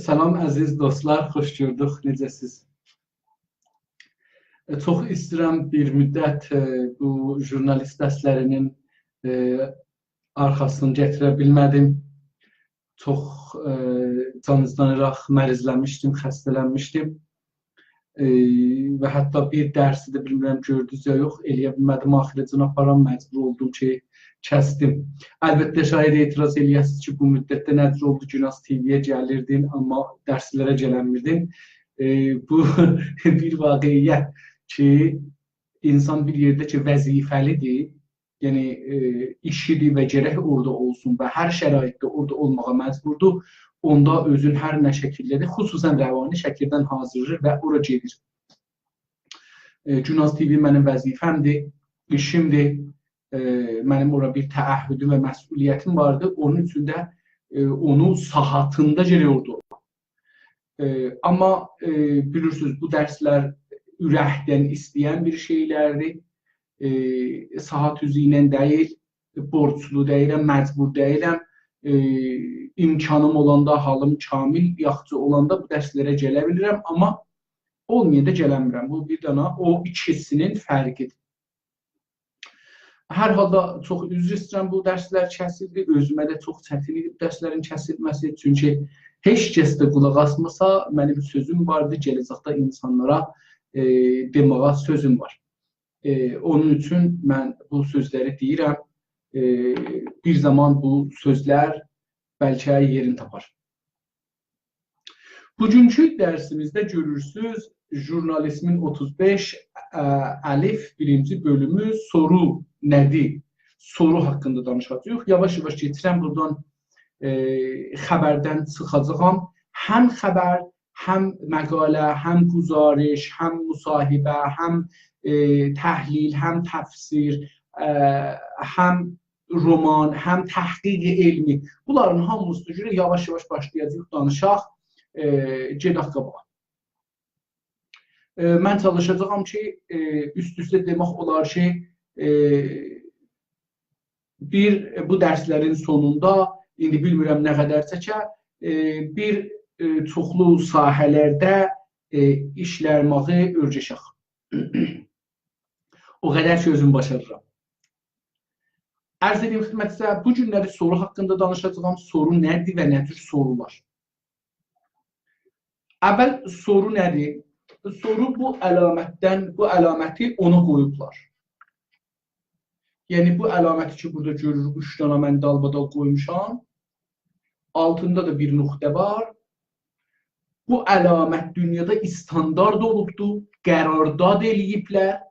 Salam əziz dostlar, xoş gördük, necəsiz? Çox istəyirəm bir müddət bu jurnalist dərslərinin arxasını gətirə bilmədim. Çox canızlanıraq mərizlənmişdim, xəstələnmişdim. Və hətta bir dərsi də bilmirəm gördünüz ya yox, eləyə bilmədim, axirəcən aparam, məcbur oldum ki, kəsdim. Əlbəttə şahid etiraz eləyəsiniz ki, bu müddətdə nədir oldu ki, Günas TV-yə gəlirdin, amma dərslərə gələnmirdin. Bu bir vaqiyyət ki, insan bir yerdə ki, vəzifəlidir, yəni işidir və gərək orada olsun və hər şəraitdə orada olmağa məcburdur. Onda özün hər nə şəkildədir, xüsusən rəvani şəkildən hazırlayır və ora gedir. Günas TV mənim vəzifəmdir, işimdir. Mənim ora bir təəhhüdüm və məsuliyyətim vardı. Onun üçün də onu saatında gərək orada olmaq. Amma bilirsiniz, bu dərslər ürəkdən istəyən bir şeylərdir. Saat üzü ilə deyil, borclu deyiləm, məcbur deyiləm. İmkanım olanda, halım kamil, yaxşı olanda bu dərslərə gələ bilirəm, amma olmayanda gələnmirəm. Bu bir dana o ikisinin fərqidir. Hər halda çox üzr istəyirəm, bu dərslər kəsildi. Özümə də çox çətin idi bu dərslərin kəsilməsi. Çünki heç kəs də qulaq asmasa, mənim sözüm vardı, gələcəkdə insanlara demağa sözüm var. Onun üçün mən bu sözləri deyirəm. Bir zaman bu sözlər bəlkə yerini tapar. Bugünkü dərsimizdə görürsünüz, jurnalizmin 35 əlif birinci bölümü soru nədir? Soru haqqında danışacağıq. Yavaş-yavaş getirəm, buradan xəbərdən çıxacağam. Həm xəbər, həm məqalə, həm guzarış, həm müsahibə, həm təhlil, həm təfsir, həm roman, həm təhqiq elmi. Bunların hamısına görə yavaş-yavaş başlayacaq danışaq, gedək qabağa. Mən çalışacağam ki, üst-üstə demək olar ki, bu dərslərin sonunda, indi bilmirəm nə qədər çəkə, bir çoxlu sahələrdə işlərməyi örgəşək. O qədər ki, özüm başarıram. Ərz edeyim xidmətinizə, bu günləri soru haqqında danışacağam. Soru nədir və nə tür sorular? Əvvəl soru nədir? Soru bu əlaməti ona qoyublar. Yəni bu əlaməti ki, burada görürük, 3 dana mən dalbadal qoymuşam. Altında da bir nöqtə var. Bu əlamət dünyada standart olubdur, qərardad eləyiblər.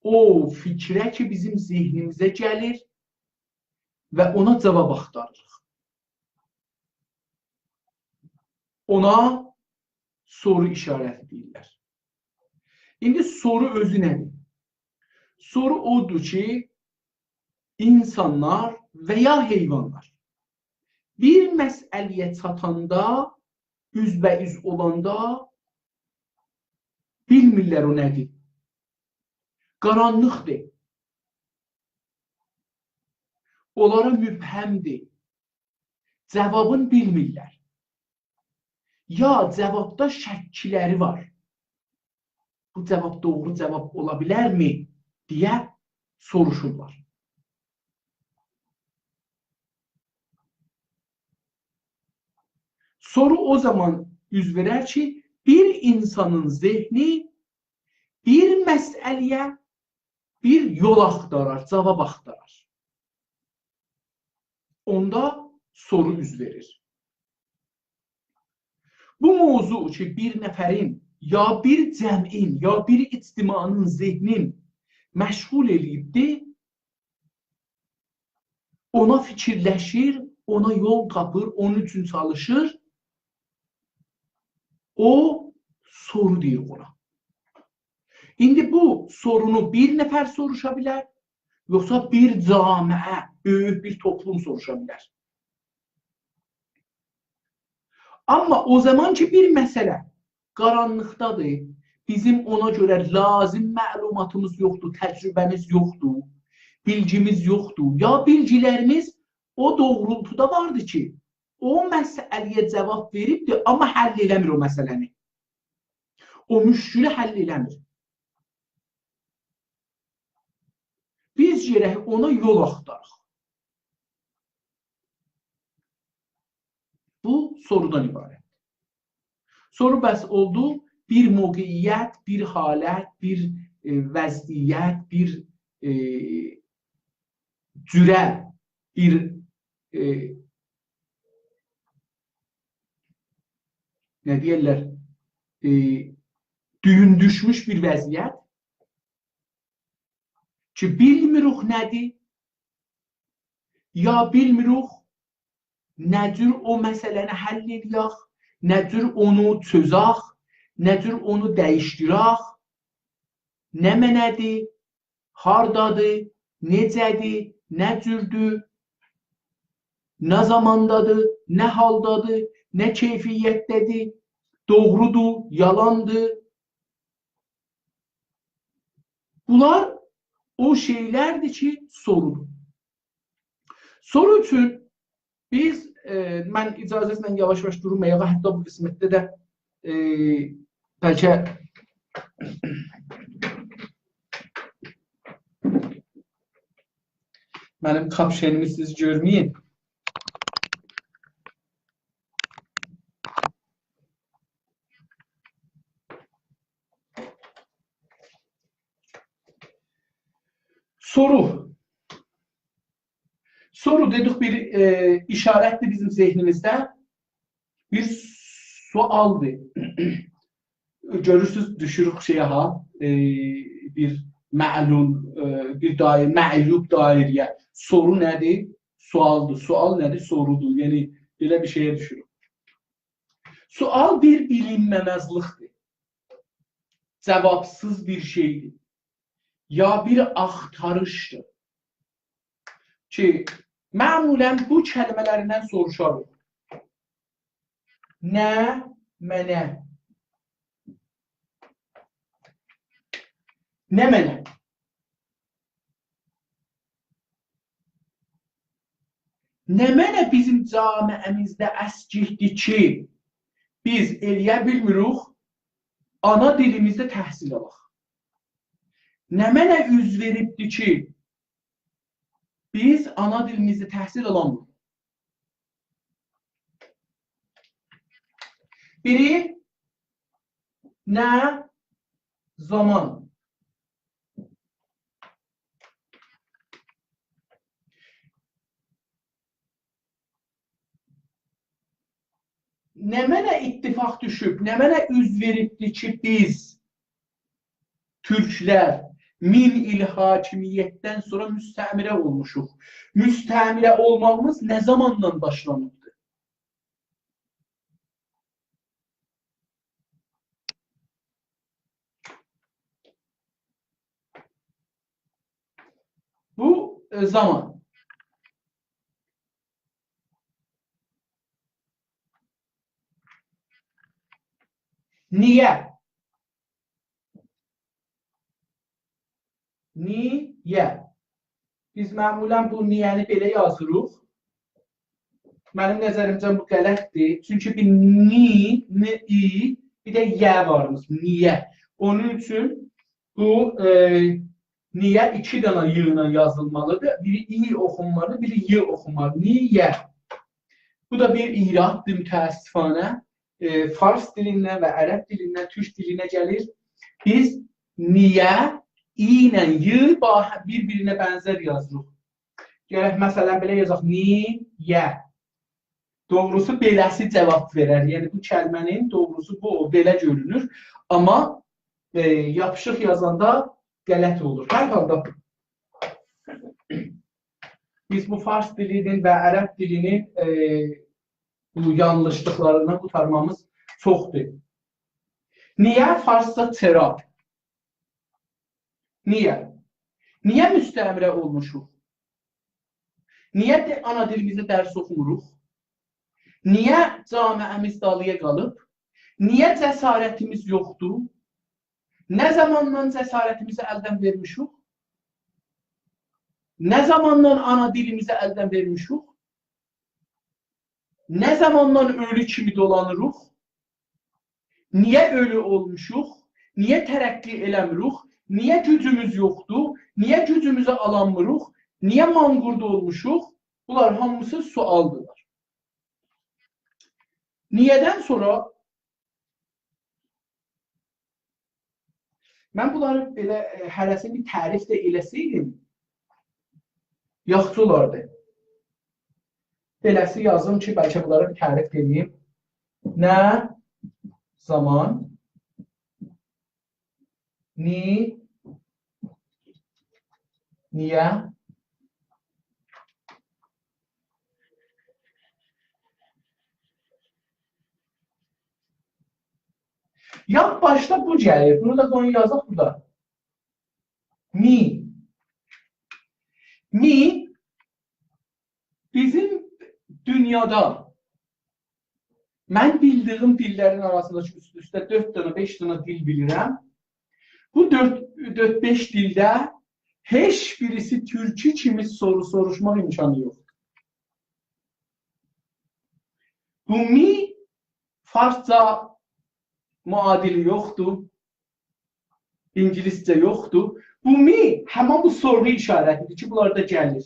O fikrə ki, bizim zehnimizə gəlir və ona cavab axtarırıq. Ona soru işarəti deyirlər. İndi soru özü nədir? Soru odur ki, insanlar və ya heyvanlar bir məsələyə çatanda, üzbəüz olanda bilmirlər o nədir. Qaranlıqdır. Onlara mübhəmdir. Cavabını bilmirlər. Ya cavabda şəkkiləri var. Bu cavab doğru cavab ola bilərmi? Deyə soruşurlar. Soru o zaman üz verər ki, bir insanın zehni bir məsələyə bir yol axtarar, cavab axtarar. Onda soru üz verir. Bu mövzu ki, bir nəfərin, ya bir cəmin, ya bir ictimanın zehnin məşğul eləyibdir, ona fikirləşir, ona yol tapır, onun üçün çalışır, o soru deyir ona. İndi bu sorunu bir nəfər soruşa bilər, yoxsa bir camiə, böyük bir toplum soruşa bilər. Amma o zaman ki, bir məsələ qaranlıqdadır, bizim ona görə lazım məlumatımız yoxdur, təcrübəmiz yoxdur, bilgimiz yoxdur, ya bilgilərimiz o doğrultuda vardır ki, o məsələyə cavab veribdir, amma həll eləmir o məsələni. O müşkülü həll eləmir. Biz gərək ona yol axtarıq. Bu sorudan ibarət. Soru bəs oldu, bir mövqeyiyyət, bir halət, bir vəziyyət, bir cürə, bir nə deyirlər, düyün düşmüş bir vəziyyət ki, bilmirik nədir, ya bilmirik nə cür o məsələni həll edək, nə cür onu çözək, nə cür onu dəyişdirək, nə mənədir, hardadır, necədir, nə cürdür, nə zamandadır, nə haldadır, nə keyfiyyətdədir, doğrudur, yalandır. Bunlar o şeylərdir ki, sorudur. Soru üçün biz, mən icazəsilə yavaş-yavaş durmaya və hətta bu qismətdə də bəlkə mənim kapşenimi siz görməyin. Soru. Soru dedik bir işarətdir bizim zehnimizdə. Bir sualdır. Görürsünüz, düşürük şeyə ha, bir məlul, bir dair, mə'lub dairəyə. Soru nədir? Sualdır. Sual nədir? Sorudur. Yəni, belə bir şeyə düşürük. Sual bir bilinməməzlikdir. Cavabsız bir şeydir. Ya bir axtarışdır. Ki, məmulən bu kəlmələrindən soruşarıq. Nə, mənə. Nə mənə? Nə mənə bizim camiəmizdə əskikdir ki, biz eləyə bilmirik, ana dilimizdə təhsil alaq. Nə mənə üz veribdir ki, biz ana dilimizdə təhsil alamırıq. Biri, nə zaman. Nə mənə ittifaq düşüb, nə mənə üz veribdir ki, biz Türklər 1000 il hakimiyyətdən sonra müstəmirə olmuşuq. Müstəmirə olmağımız nə zamandan başlanıbdır? Bu zaman. Niyə? Niyə? Biz məmulən bu niyəni belə yazırıq. Mənim nəzərimcə bu qələtdir. Çünki bir ni, i, bir də yə varımız. Niyə? Onun üçün bu niyə iki dənə y ilə yazılmalıdır. Biri i oxunmalıdır, biri y oxunmalıdır. Niyə? Bu da bir iraddır mütəəssifanə. Fars dilindən və ərəb dilindən, türk dilinə gəlir. Biz niyə i ilə y bir-birinə bənzər yazırıq. Gələk, məsələn, belə yazaq. Niyə? Doğrusu beləsi cavab verər. Yəni, bu kəlmənin doğrusu bu, belə görünür. Amma yapışıq yazanda qələt olur. Hər halda biz bu fars dilinin və ərəb dilinin bu yanlışlıqlarından qurtarmamız çoxdur. Niyə farsda çera? Niyə? Niyə müstəmirə olmuşuq? Niyə ana dilimizdə dərs oxumuruq? Niyə camiəmiz dalıya qalıb? Niyə cəsarətimiz yoxdur? Nə zamandan cəsarətimizi əldən vermişuq? Nə zamandan ana dilimizi əldən vermişuq? Nə zamandan ölü kimi dolanırıq? Niyə ölü olmuşuq? Niyə tərəqqi eləmirik? Niyə gücümüz yoxdur? Niyə gücümüzü alanmırıq? Niyə manqurd olmuşuq? Bunlar hamısı sualdırlar. Niyədən sonra mən bunları belə hərəsi bir tərif də eləsəydim yaxşı olardı. Beləsi yazım ki, bəlkə bunları bir tərif edeyim. Nə zaman niyə ya başta bu gəlir. Bunu da qoyun yazaq burada. Mi bizim dünyada mən bildiyim dillərin arasında üst-üstə 4 dənə, 5 dənə dil bilirəm. Bu 4-5 dildə heç birisi türkü kimi soru soruşmaq imkanı yoxdur. Bu mi farsca muadili yoxdur. İngiliscə yoxdur. Bu mi həmin bu sorğu işarətidir ki, bunlar da gəlir.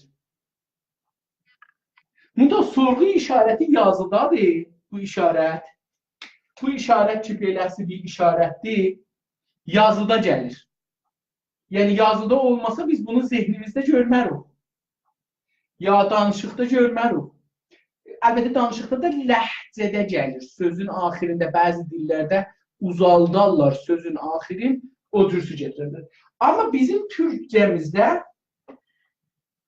Bunda sorğu işarəti yazıdadır. Bu işarət. Bu işarət ki, beləsi bir işarətdir. Yazıda gəlir. Yəni yazıda olmasa biz bunu zehnimizdə görmərik. Ya danışıqda görmərik. Əlbəttə danışıqda da ləhcədə gəlir. Sözün axirində bəzi dillərdə uzaldarlar sözün axirin, o cürsü getirirlər. Amma bizim türkcəmizdə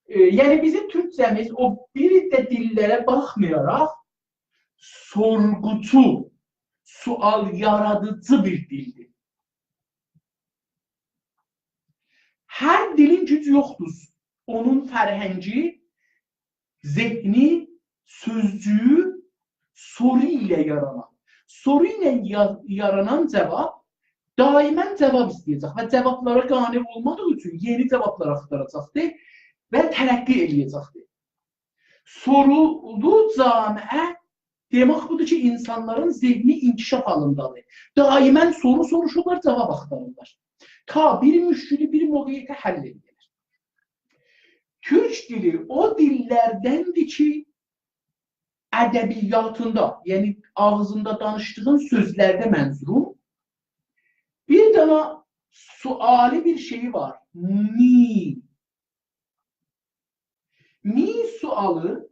yəni bizim türkcəmiz o bir də dillərə baxmayaraq sorğucu, sual yaradıcı bir dildir. Hər dilin gücü yoxdur. Onun fərhəngi, zehni, sözcüyü soru ilə yaranan. Soru ilə yaranan cavab daimən cavab istəyəcək və cavablara qane olmadığı üçün yeni cavablar axtaracaqdır və tərəqqi eləyəcəkdir. Sorulu camiə demək budur ki, insanların zehni inkişaf halındadır. Daimən soru soruşurlar, cavab axtarırlar. Ta bir müşkülü, bir moqiyyətə həll edilir. Türk dili o dillərdəndir ki, ədəbiyyatında, yəni ağzında danışdığın sözlərdə mənzurum, bir dənə suali bir şeyi var. Mi. Mi sualı,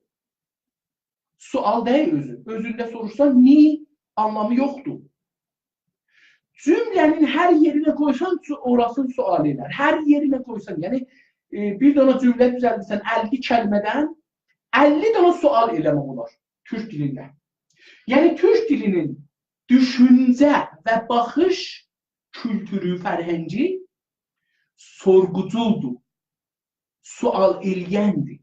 sual deyil özü. Özündə soruşsan, ni anlamı yoxdur. Cümlənin hər yerinə qoysan, orasını sual elər. Hər yerinə qoysan, yəni bir dənə cümlə düzəldirsən 50 kəlmədən 50 dənə sual eləmək olar Türk dilində. Yəni Türk dilinin düşüncə və baxış kültürü, fərhəngi sorğuculdur, sual eləyəndir,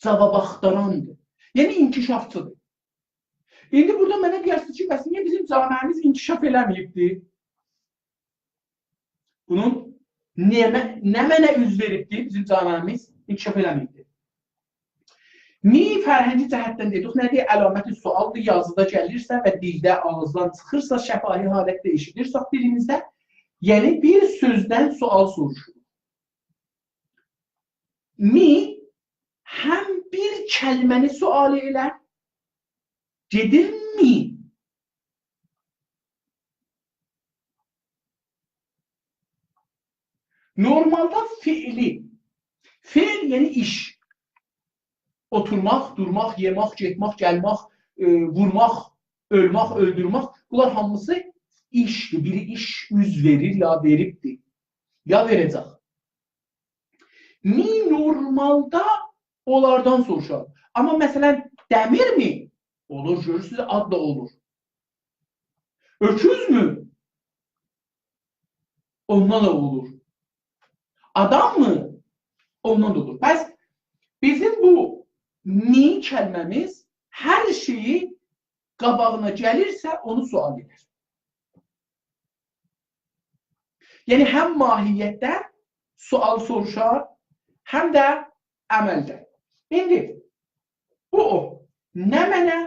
cavab axtarandır, yəni inkişafçıdır. İndi burada mənə deyirsiniz ki, bəs niyə bizim camiəmiz inkişaf eləməyibdir? Bunun nə mənə üz veribdir bizim camiəmiz inkişaf eləməyibdir? Mi fərhəngi cəhətdən dedik, nədir? Əlaməti sualdır, yazıda gəlirsə və dildə ağızdan çıxırsa, şəfahi halətdə eşidirsək dilimizdə, yəni bir sözdən sual soruşur. Mi həm bir kəlməni sual elər, gedir mi? Normalda fiili, fiil yəni iş. Oturmaq, durmaq, yemək, getmək, gəlmək, vurmaq, ölmək, öldürmək. Bunlar hamısı işdir. Biri iş üz verir, ya veribdir, ya verəcək. Mi normalda onlardan soruşar. Amma məsələn, dəmir mi? Olur, görürsünüz, ad da olur. Öküz mü? Ondan da olur. Adam mı? Ondan da olur. Bəs bizim bu mi kəlməmiz hər şeyi qabağına gəlirsə onu sual edir. Yəni həm mahiyyətdə sual soruşar, həm də əməldə. İndi bu o. nə mənə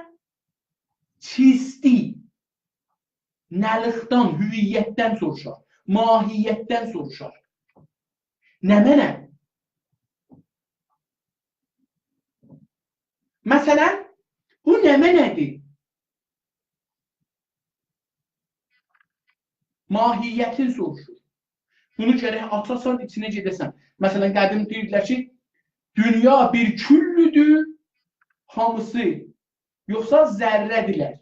çisti, nəlikdən, hüviyyətdən soruşar, mahiyyətdən soruşar. Nə mənə? Məsələn, bu nə mənədir? Mahiyyətin soruşur. Bunu gərək açasan, içinə gedəsən. Məsələn, qədim deyirlər ki, dünya bir küllüdür, hamısı, yoxsa zərrədirlər.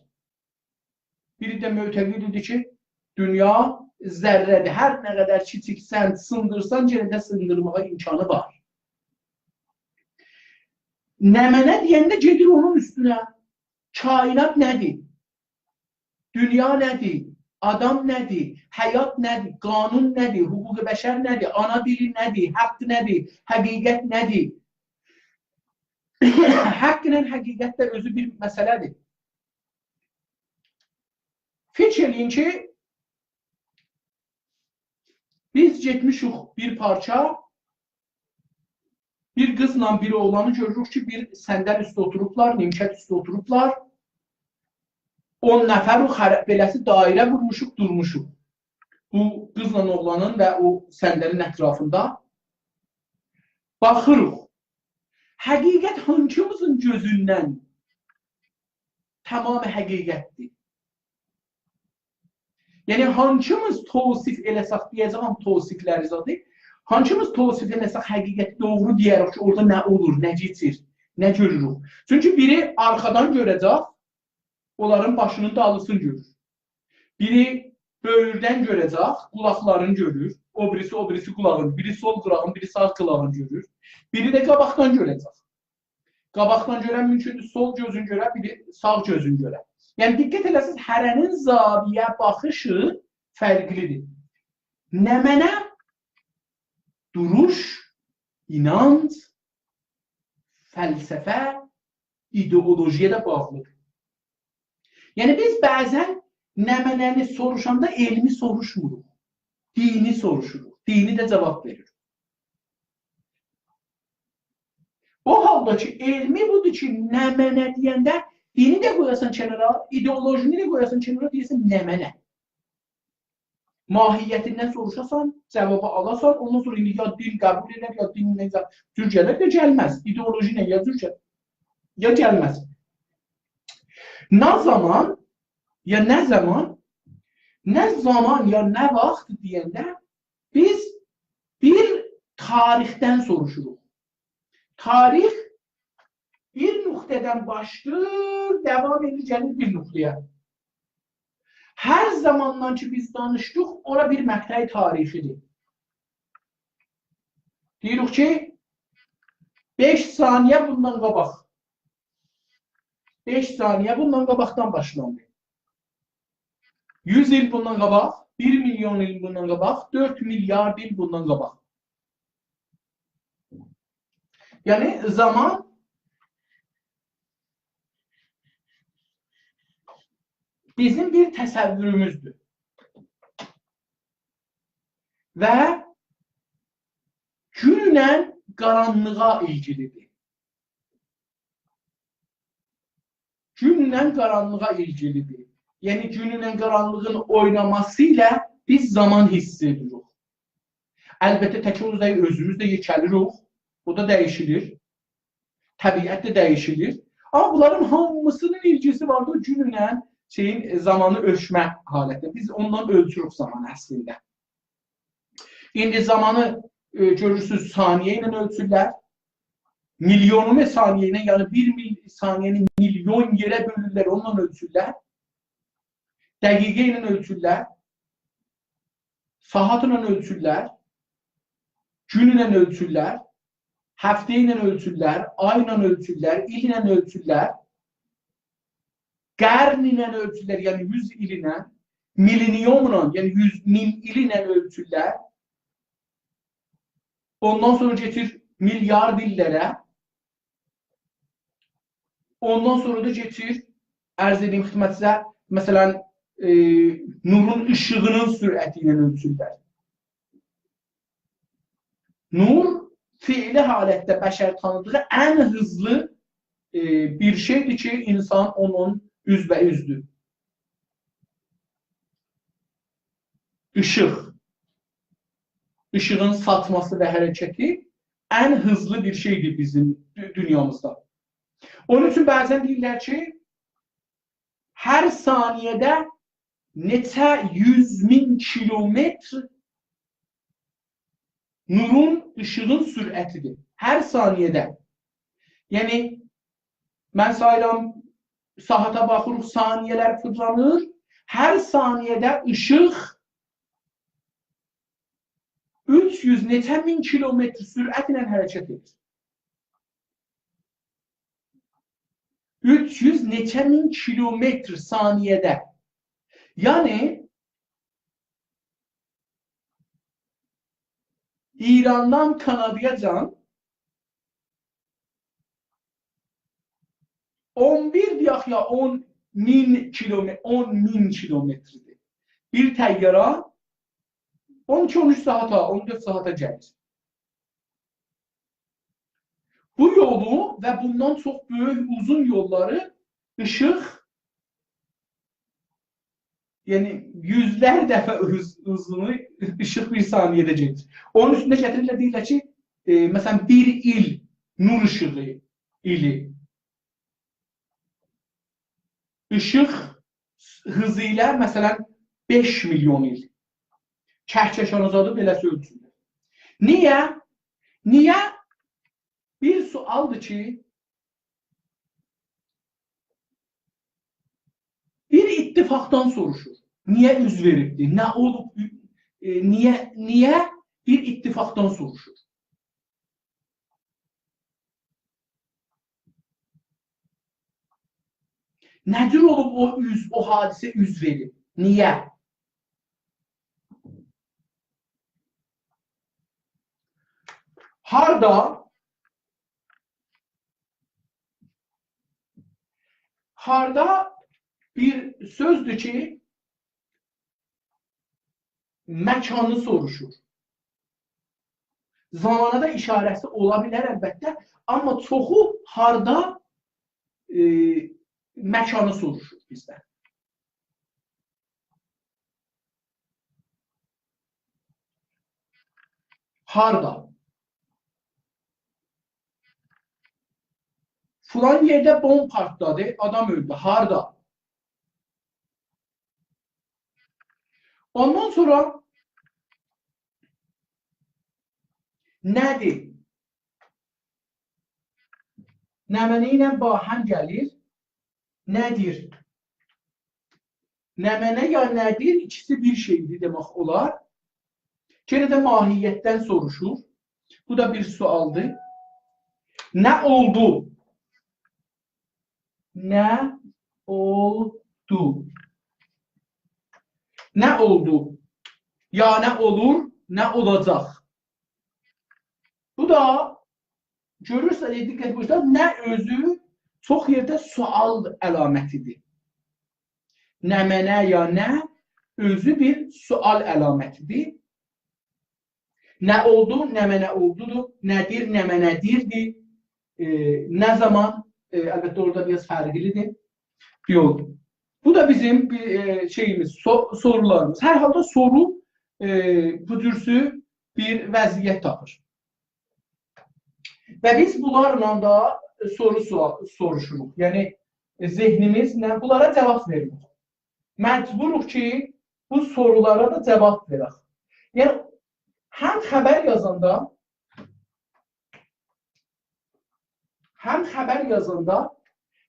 Biri də mötəqiddir ki, dünya zərrədir. Hər nə qədər kiçiksən, sındırsan, yerində sındırmağa imkanı var. Nə mənə deyəndə gedir onun üstünə. Kainat nədir? Dünya nədir? Adam nədir? Həyat nədir? Qanun nədir? Hüquq-i bəşər nədir? Ana dili nədir? Haqq nədir? Həqiqət nədir? Haqq ilə həqiqət də özü bir məsələdir. Fikr eləyin ki, biz getmişik bir parça, bir qızla bir oğlanı görürük ki, bir səndəl üstə oturublar, nimkət üstə oturublar. 10 nəfər beləsi dairə vurmuşuq, durmuşuq. Bu qızla oğlanın və o səndəlin ətrafında baxırıq. Həqiqət hankımızın gözündən tamamı həqiqətdir. Yəni, hankımız tosif eləsək, deyəcəm, tosifləri zadı, hankımız tosif eləsək, həqiqət doğru deyərək ki, orada nə olur, nə geçir, nə görürük. Çünki biri arxadan görəcək, onların başının dalısını görür. Biri böyürdən görəcək, qulaqlarını görür, o birisi qulağını, biri sol qulağını, biri sağ qulağını görür. Biri də qabaqdan görəcək. Qabaqdan görən mümkündür, sol gözün görə, biri sağ gözün görə. Yəni, diqqət eləsiniz, hərənin zaviyə baxışı fərqlidir. Nə mənə duruş, inanc, fəlsəfə, ideolojiyə də bağlıdır. Yəni, biz bəzən nə mənəni soruşanda elmi soruşmuruq, dini soruşuruq, dini də cavab verir. O halda ki, elmi budur ki, nə mənə deyəndə dini də qoyasan kənara, ideolojini də qoyasan kənara, deyəsən nə mənə. Mahiyyətindən soruşasan, cavabı alasan, ondan sonra indi ya din qəbul edər, ya din necə cür gələr də gəlməz. İdeoloji nə, ya cür gələr, ya gəlməz. Nə zaman, ya nə zaman, ya nə vaxt deyəndə biz bir tarixdən soruşuruq. Tarix bir nöqtədən başlayır, devam edir, gəlir bir nöqtəyə. Hər zamandan ki biz danışdıq, ora bir məqtəy tarixidir. Deyirik ki, 5 saniyə bundan qabaq. 5 saniyə bundan qabaqdan başlandı. 100 il bundan qabaq, 1 milyon il bundan qabaq, 4 milyard il bundan qabaq. Yəni, zaman bizim bir təsəvvürümüzdür. Və günlə qaranlığa ilgilidir. Günlə qaranlığa ilgilidir. Yəni, günlə qaranlığın oynaması ilə biz zaman hiss edirik. Əlbəttə, tək özümüz də yekəlirik. O da dəyişilir. Təbiət də dəyişilir. Amma bunların hamısının ilgisi vardır günlə zamanı ölçmə halətində. Biz ondan ölçürük zamanı əslində. İndi zamanı görürsünüz saniyə ilə ölçürlər. Milyonu saniyə ilə, yəni 1 saniyəni milyon yerə bölürlər, onunla ölçürlər. Dəqiqə ilə ölçürlər. Saat ilə ölçürlər. Gün ilə ölçürlər. Həftə ilə ölçürlər. Ay ilə ölçürlər. Il ilə ölçürlər. Qərn ilə ölçürlər, yəni 100 il ilə. Mileniyumla, yəni 100 min il ilə ölçürlər. Ondan sonra getir milyard illərə. Ondan sonra da getir, ərz edeyim xidmətinizə, məsələn, nurun ışığının sürəti ilə ölçürlər. Nur fiili halətdə bəşər tanıdığı ən hızlı bir şeydir ki, insan onun üzbəüzdür. Işıq. Işığın satması və hərəkəti ən hızlı bir şeydir bizim dünyamızda. Onun üçün bəzən deyirlər ki, hər saniyədə neçə 100.000 kilometr nurun, ışığın sürətidir. Hər saniyədə. Yəni, mən sayıram, saata baxırıq, saniyələr fırlanır. Hər saniyədə ışıq 300 neçə min kilometr sürətlə hərəkət edir. 300 neçə min kilometr saniyədə. Yəni, İrandan Kanadayacan 11 deyək ya 10.000 kilometrdir. Bir təyyara 12-13 saata, 14 saata gəlir. Bu yolu və bundan çox böyük uzun yolları ışıq, yəni yüzlər dəfə uzunu ışıq bir saniyədə gedir. Onun üstündə gətirirlər, deyirlər ki, məsələn, bir il nur ışığı ili. Işıq hızı ilə, məsələn, 5 milyon il. Kəhkəşanazadı belə ölçülür. Niyə? Niyə? Bir sualdır ki, bir ittifaqdan soruşur. Niyə üz veribdi? Nə olub? Niyə bir ittifaqdan soruşur? Nədir olub o hadisə üz verib? Niyə? Harda bir sözdür ki, məkanı soruşur. Zamana da işarəsi ola bilər əlbəttə, amma çoxu harda məkanı soruşur bizdən. Harda? Filan yerdə bomb partladı, adam öldü. Harda? Ondan sonra nədir? Nəməni ilə bahəm gəlir. Nədir? Nəmənə ya nədir? İkisi bir şeydir demək olar. Gene də mahiyyətdən soruşur. Bu da bir sualdır. Nə oldu? Nə oldu? Nə oldu? Ya nə olur, nə olacaq? Bu da görürsəniz, diqqət qoyursunuz, nə özü çox yerdə sual əlamətidir. Nə mənə ya nə özü bir sual əlamətidir. Nə oldu, nə mənə oldudur, nədir, nə mənədirdir, nə zaman, əlbəttə orada biraz fərqlidir. Yox. Bu da bizim şeyimiz, sorularımız. Hər halda soru bu cürsü bir vəziyyət tapır. Və biz bunlarla da soru soruşuruq. Yəni, zehnimizlə bunlara cavab veririk. Məcburuq ki, bu sorulara da cavab verək. Yəni, həm xəbər yazanda,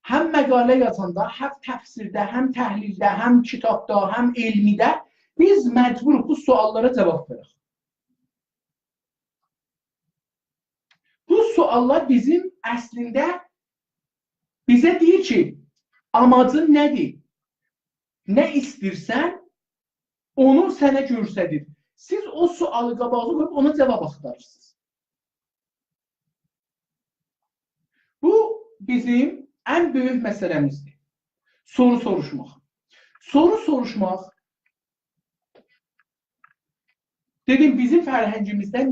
həm məqalə yazanda, həm təfsirdə, həm təhlildə, həm kitabda, həm elmidə biz məcburuq bu suallara cavab verək. Bu suallar bizim əslində bizə deyir ki, amacın nədir? Nə istəyirsən, onu sənə göstərir. Siz o sualı qabağına qoyub ona cavab axtarırsınız. Bu bizim ən böyük məsələmizdir. Soru soruşmaq. Soru soruşmaq, dedim, bizim fərhəngimizdə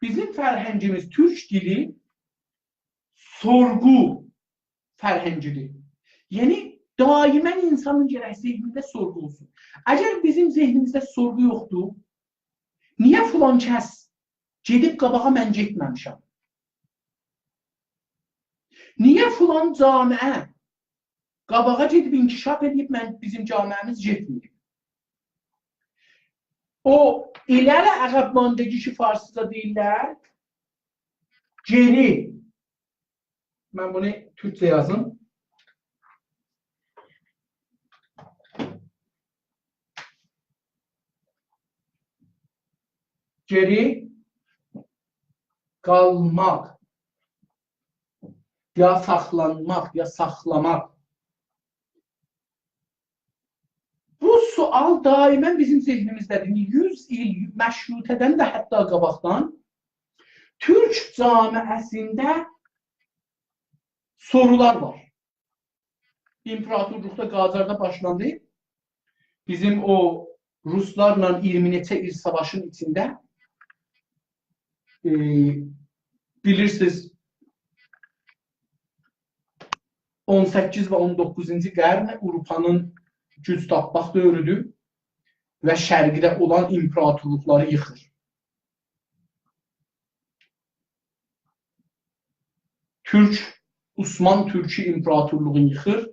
bizim fərhəngimiz türk dili sorğu fərhəngidir. Yəni daimən insanın gərək zehnində sorğu olsun. Əgər bizim zehnimizdə sorğu yoxdur, niyə filan kəs gedib qabağa mən getməmişəm? Niyə filan camiə qabağa gedib inkişaf edib bizim camiəmiz getməyib? O iləri əqəb mandəgi ki farsıca deyirlər, geri. Mən bunu türkçə yazım. Geri qalmaq, ya saxlanmaq, ya saxlamaq. Bu sual daimən bizim zehnimizdədir. 100 il məşrutədən də hətta qabaqdan türk camiəsində sorular var. İmparatorluqda Qacarda başlandı. Bizim o Ruslarla 20 neçə il savaşın içində bilirsiniz 18 və 19-cu qarn Avropanın güc tapmaq dövrüdür və şərqdə olan imparatorluqları yıxır. Osman Türkü imparatorluğunu yıxır,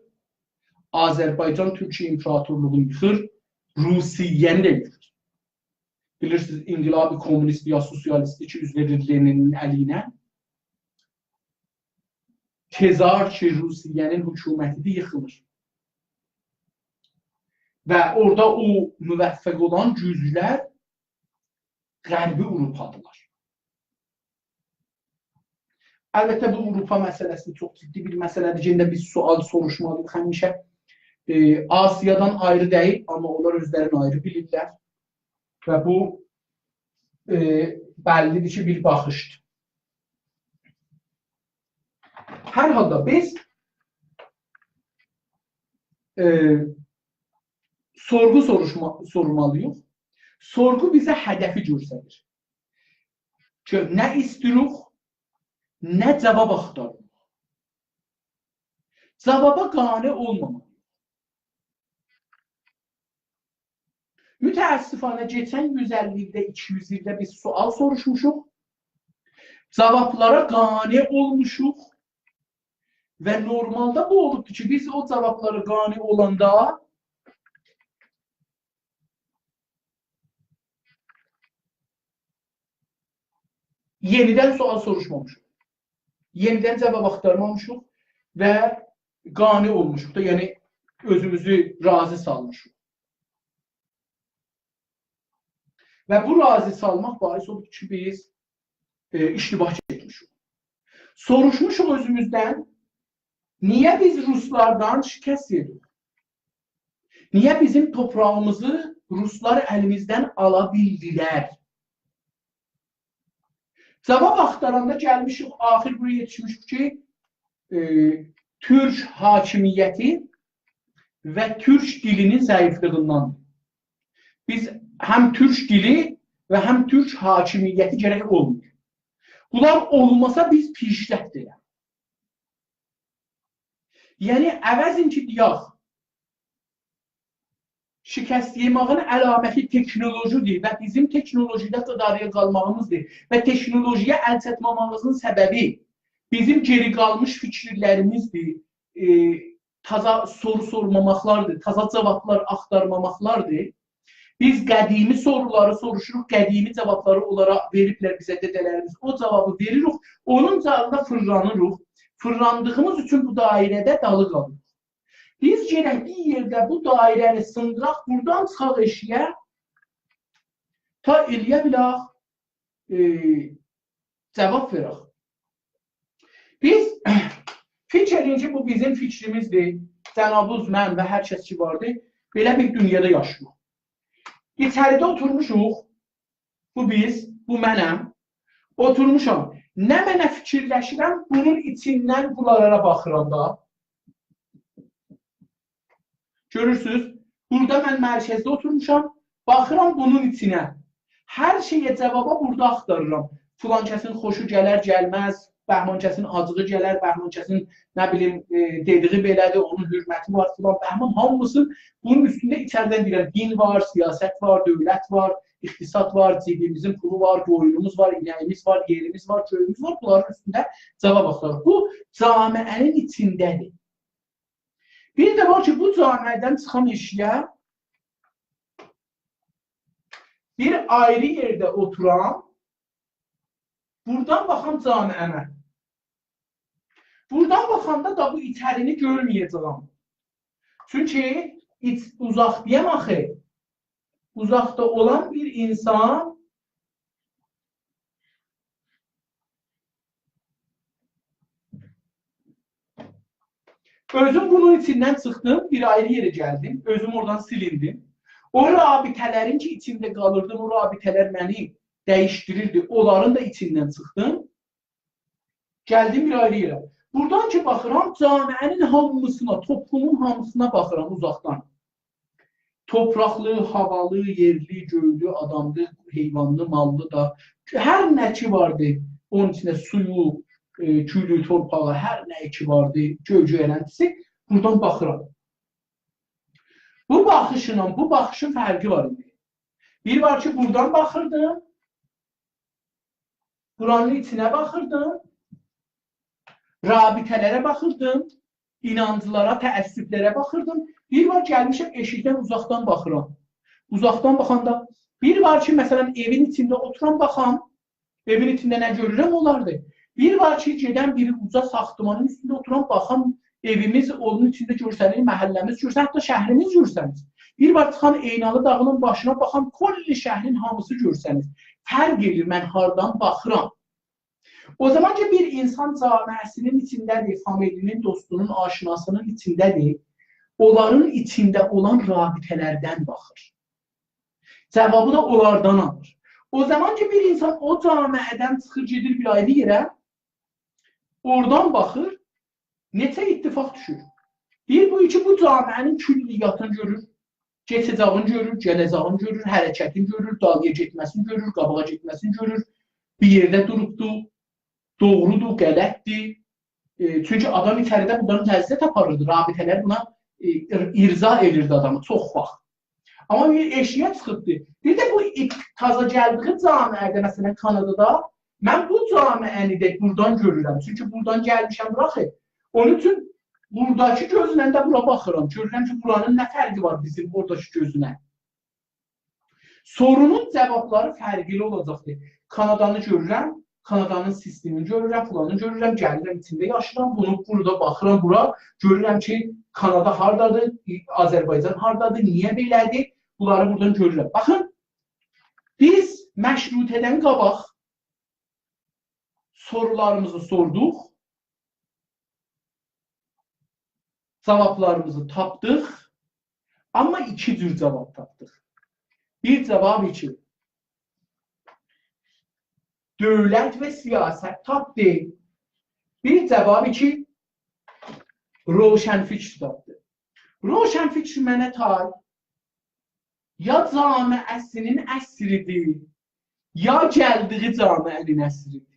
Azərbaycan Türkü imparatorluğunu yıxır, Rusiyyəni də yıxır. Bilirsiniz, İnqilabi komünist ya sosialisti ki, üz verir Leninin əliyinə. Tezar ki, Rusiyyənin hökuməti yıxılır. Və orada o müvəffəq olan güclər Qərbi Avropadılar. Əlbəttə, bu Avropa məsələsi çox ciddi bir məsələdir. Yenə biz sual soruşmalıyıq həmişə. Asiyadan ayrı deyil, amma onlar özlərini ayrı bilirlər. Və bu bəllidir ki, bir baxışdır. Hər halda biz sorğu sormalıyıq. Sorğu bizə hədəfi göstərir. Ki, nə istəyirik, nə cavab axtarırıq. Cavaba qane olmamalıyıq. Mütəəssifanə keçən 150 ildə, 200 ildə biz sual soruşmuşuq, cavablara qane olmuşuq və normalda bu olubdur ki, biz o cavablara qane olanda yenidən sual soruşmamışıq, yenidən cavab axtarmamışıq və qane olmuşuq da, yəni özümüzü razı salmışıq. Və bu razı salmaq bahis odur ki, biz iştibah çəkmişik. Soruşmuşuq özümüzdən, niyə biz Ruslardan şikəst yedik? Niyə bizim toprağımızı Ruslar əlimizdən ala bildilər? Cavab axtaranda gəlmişik, axir buraya yetişmişik ki, Türk hakimiyyəti və Türk dilinin zəifliğindandır. Biz həm Türk dili və həm Türk hakimiyyəti gərək olmur. Bunlar olmasa biz pişlət deyək. Yəni, əvəzin ki, deyək, şikəst yemağın əlaməti teknolojidir və bizim teknolojide qıdarıya qalmağımızdır və teknolojiyə əl çatmamağımızın səbəbi bizim geri qalmış fikirlərimizdir, taza soru sormamaqlardır, taza cavablar axtarmamaqlardır. Biz qədimi soruları soruşuruq, qədimi cavabları olaraq veriblər bizə dədələrimiz. O cavabı veririk, onun cavabında fırlanırıq. Fırlandığımız üçün bu dairədə dalı qalırıq. Biz gərək bir yerdə bu dairəni sındıraq, buradan çıxaq eşiyə, ta eləyə bilək, cavab verək. Biz fikrin ki, bu bizim fikrimizdir, Cənab-ı mən və hər kəs ki vardır, belə bir dünyada yaşayıq. İçəridə oturmuşuq, bu biz, bu mənəm, oturmuşam. Nə mənə fikirləşirəm, bunun içindən bunlara baxıram da. Görürsünüz, burada mən mərkəzdə oturmuşam, baxıram bunun içinə. Hər şeyə cavaba burada axtarıram. Filan kəsin xoşu gələr, gəlməz, bəhman kəsin acığı gələr, bəhman kəsin nə bilim dediyi belədir, onun hürməti var, filan bəhman hamısı bunun üstündə içərdən deyirəm. Din var, siyasət var, dövlət var, iqtisad var, cibimizin pulu var, qoyunumuz var, inəyimiz var, yerimiz var, köyümüz var. Bunların üstündə cavab axtarır. Bu camiənin içindədir. Bir də var ki, bu camiədən çıxan eşiyə bir ayrı yerdə oturan, buradan baxan camiəmə. Buradan baxanda da bu içərini görməyəcəm. Çünki uzaqdayam axı. Uzaqda olan bir insan özüm bunun içindən çıxdım, bir ayrı yerə gəldim, özüm oradan silindim. O rabitələrin ki, içində qalırdım, o rabitələr məni dəyişdirirdi, onların da içindən çıxdım. Gəldim bir ayrı yerə. Buradan ki, baxıram, camiənin hamısına, toplumun hamısına baxıram uzaqdan. Topraqlı, havalı, yerli, göylü, adamlı, heyvanlı, mallı da, hər nə ki vardı, onun içində suyu, külü, torpağı, hər nə ki vardı, göy-göyələntisi, buradan baxıram. Bu baxışla, bu baxışın fərqi var idi. Bir var ki, buradan baxırdım, buranın içinə baxırdım, rabitələrə baxırdım, inancılara, təəssüblərə baxırdım. Bir var gəlmişəm, eşikdən uzaqdan baxıram. Uzaqdan baxanda, bir var ki, məsələn, evin içində oturan baxam, evin içində nə görürəm onlardır. Bir var ki, gedən biri uca saxtımanın üstündə oturan baxam, evimiz onun içində görsənir, məhəlləmiz görsənir, hətta şəhrimiz görsənir. Bir var çıxan Eynalı dağının başına baxam, kolli şəhrin hamısı görsənir. Fərq edir, mən hardan baxıram. O zaman ki, bir insan camiəsinin içindədir, familinin, dostunun, aşinasının içindədir, onların içində olan rabitələrdən baxır. Cavabı da onlardan alır. O zaman ki, bir insan o camiədən çıxır, gedir bir ayrı yerə, oradan baxır, neçə ittifaq düşür. Bir bu iki, bu camiənin külliyyatını görür, keçəcağını görür, gələcağını görür, hərəkətini görür, dalıya getməsini görür, qabağa getməsini görür, bir yerdə durubdur, doğrudur, qələtdir. Çünki adam içəridə bunların ləzzət aparırdı, rabitələr buna irza edirdi adamı çox vaxt. Amma bir eşiyə çıxıbdır. Bir də bu taza gəldiyi camiədə, məsələn, Kanadada, mən bu camiəni də buradan görürəm. Çünki buradan gəlmişəm bıraxı. Onun üçün buradakı gözlə də bura baxıram. Görürəm ki, buranın nə fərqi var bizim oradakı gözünə. Sorunun cavabları fərqli olacaqdır. Kanadanı görürəm, Kanadanın sistemini görürəm, planını görürəm, gəlirəm içində yaşıram, bunu burada baxıram, bura görürəm ki, Kanada hardadır, Azərbaycan hardadır, niyə belədir, bunları buradan görürəm. Baxın, biz məşrutədən qabaq sorularımızı sorduq, cavablarımızı tapdıq, amma iki cür cavab tapdıq. Bir cavab ki, dövlət və siyasət tapdı. Bir cavabı ki, roşənfikr tapdı. Roşənfikr mənə tay, ya camiəsinin əsridir, ya gəldiyi camiənin əsridir.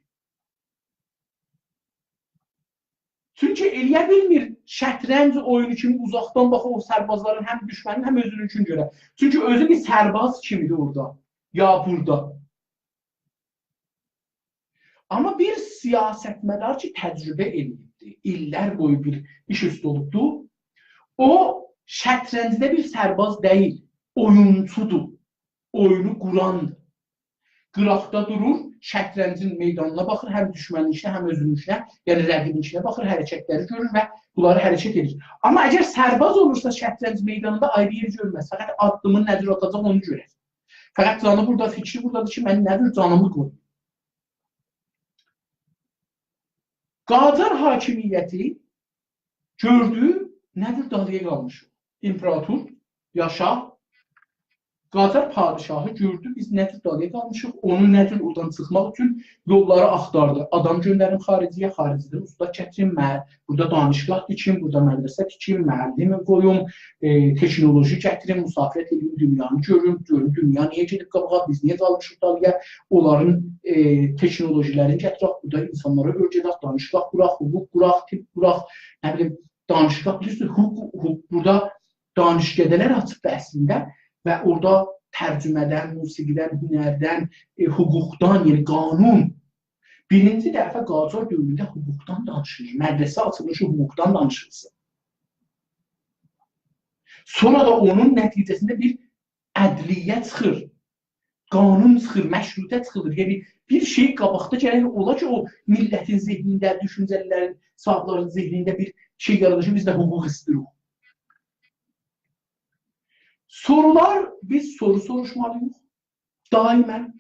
Çünki eləyə bilmir şətrənc oyunu kimi uzaqdan baxıb o sərbazların həm düşmənin, həm özünün üçün görə. Çünki özü bir sərbaz kimidir orada, ya burada. Amma bir siyasətmədar ki, təcrübə edibdir, illər boyu bir iş üstü olubdur, o şətrəncdə bir sərbaz deyil, oyunçudur, oyunu qurandır. Qıraqda durur, şətrəncin meydanına baxır, həm düşmənin işinə, həm özünün işinə, yəni rəqibin işinə baxır, hərəkətləri görür və bunları hərəkət edir. Amma əgər sərbaz olursa şətrənc meydanında ayrı yer görməz, fəqət addımın nədir atacaq onu görər. Fəqət canı burada, fikri buradadır ki, mən nədir canımı qoyum. Qacar hakimiyyəti gördü, nədir dalıya qalmış? İmperator, yaşa, Qacar padişahı gördü, biz nə tür dalaya qalmışıq, onu nə tür oradan çıxmaq üçün yolları axtardı. Adam göndərin xariciyə, xaricidən usta çəkin, burada danışqah dikin, burada mədrəsə dikin, müəllim qoyum, teknoloji gətirin, müsafirət edin, dünyanı görün, dünya niyə gedib qabağa, biz niyə qalmışıq dalaya, onların teknolojilərini gətirək, burada insanlara öyrədək, danışqah quraq, hüquq quraq, tibb quraq, nə bilim, danışqah, bilirsiniz, burada danışqədələr açıqdır əslində. Və orada tərcümədən, musiqidən, hünərdən, hüquqdan, yəni qanun. Birinci dəfə Qacar dövründə hüquqdan danışılır. Mədrəsə açılışı hüquqdan danışılsın. Sonra da onun nəticəsində bir ədliyyə çıxır, qanun çıxır, məşrutə çıxılır. Yəni bir şey qabaqda gərək ola ki, o millətin zehnində, düşüncəlilərin, sahiblərin zehnində bir şey yaradılır, biz də hüquq istəyirik. Sorular, biz soru soruşmalıyıq. Daimən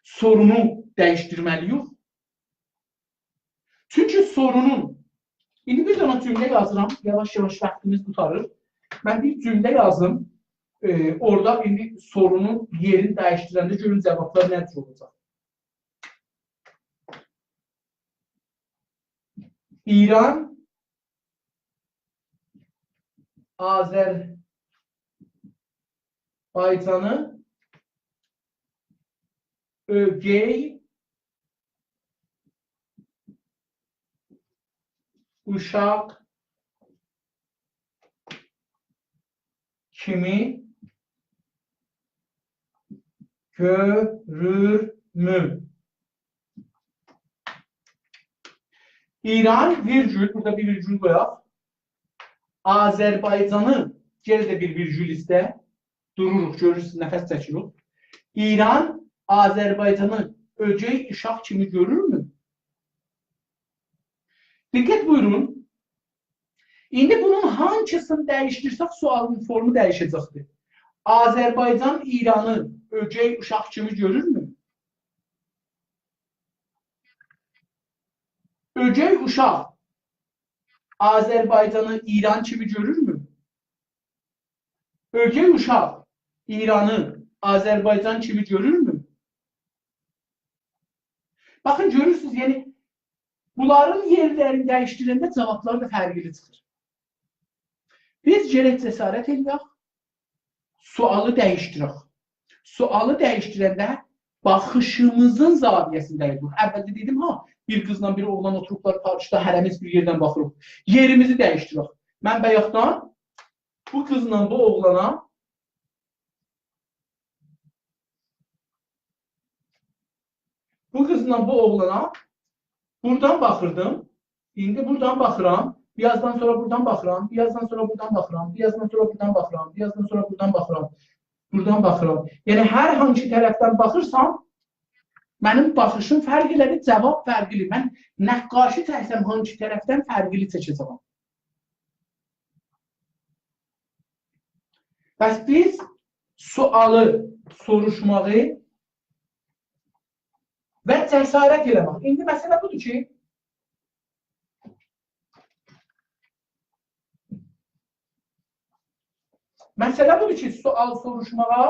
sorunu dəyişdirməliyik. Çünki sorunun, indi bir dənə cümlə yazıram, yavaş-yavaş vaxtımız qutarır. Mən bir cümlə yazdım, orada indi sorunun yerini dəyişdirəndə görün cavablar nədir olacaq. İran, Azərbaycanı ögey uşaq kimi görürmü? İran virgül, burada bir virgül qoyaq. Azərbaycanı, gəl də bir virgül istə. Dururuq, görürsünüz, nəfəs çəkirik. İran Azərbaycanı ögey uşaq kimi görürmü? Diqqət buyurun. İndi bunun hangisini dəyişdirsək sualın formu dəyişəcəkdir. Azərbaycan İranı ögey uşaq kimi görürmü? Ögey uşaq Azərbaycanı İran kimi görürmü? Ögey uşaq İranı Azərbaycan kimi görürmü? Baxın, görürsünüz, yəni bunların yerlərini dəyişdirəndə cavablar da fərqli çıxır. Biz gərək cəsarət edək, sualı dəyişdirək. Sualı dəyişdirəndə baxışımızın zaviyəsindəyik. Əvvəldə dedim, bir qızla bir oğlan oturublar parçada, hərəmiz bir yerdən baxırıq. Yerimizi dəyişdirək. Mən bayaqdan bu qızla bu oğlana buradan baxırdım. İndi buradan baxıram. Birazdan sonra buradan baxıram. Birazdan sonra buradan baxıram. Birazdan sonra buradan baxıram. Birazdan sonra buradan baxıram. Buradan baxıram. Yəni hər hangi tərəfdən baxırsam, mənim baxışım fərqlidir, cavab fərqli. Mən nəqqaşı çəksəm hangi tərəfdən fərqli çəkəcəm. Bəs biz sualı soruşmağı və cəsarət eləmək. İndi məsələ budur ki, sual soruşmağa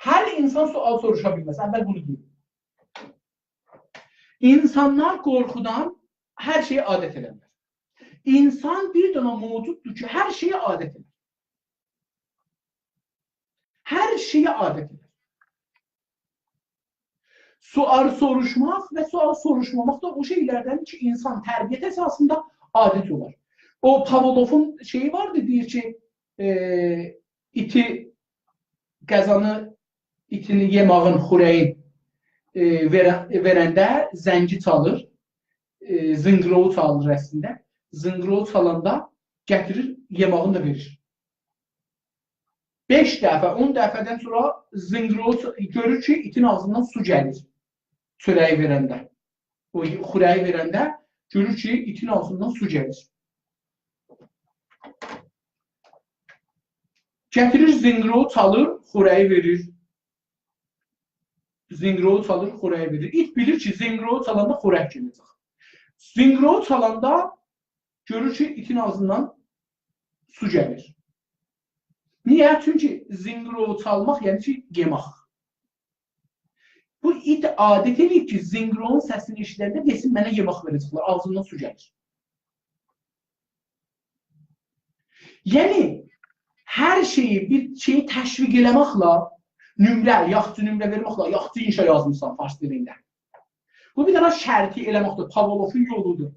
hər insan sual soruşa bilməz. Əvvəl bunu deyim. İnsanlar qorxudan hər şeyi adət edərlər. İnsan bir dənə mövcuddur ki, hər şeyi adət edir. Hər şeyi adət edir. Sual soruşmaq və sual soruşmamaq da o şeylərdən ki, insan tərbiyyət əsasında adət olar. O Pavlovun şeyi vardı, deyir ki, itini yemağın, xurəyin verəndə zəngi çalır, zınqırovu çalır əslində. Zınqırovu çalanda gətirir, yemağını da verir. 5 dəfə, 10 dəfədən sonra zınqırovu görür ki, itin ağzından su gəlir. Çörəyi verəndə, o xurəyi verəndə görür ki, itin ağzından su gəlir. Gətirir, zınqırovu çalır, xurəyi verir. Zınqırovu çalır, xurəyi verir. İt bilir ki, zınqırovu çalanda xurək gələcək. Zınqırovu çalanda görür ki, itin ağzından su gəlir. Niyə? Çünki zınqırovu çalmaq, yəni ki, yemək. Bu it adət edib ki, zınqırovun səsini eşidəndə desin, mənə yemək verəcəklər, ağzından su gəlir. Yəni, hər şeyi, bir şeyi təşviq eləməklə, nümrə, yaxçı nümrə verməklə, yaxçı inşa yazmışsan fars dilində. Bu bir dənə şərti eləməkdir, Pavlovun yoludur.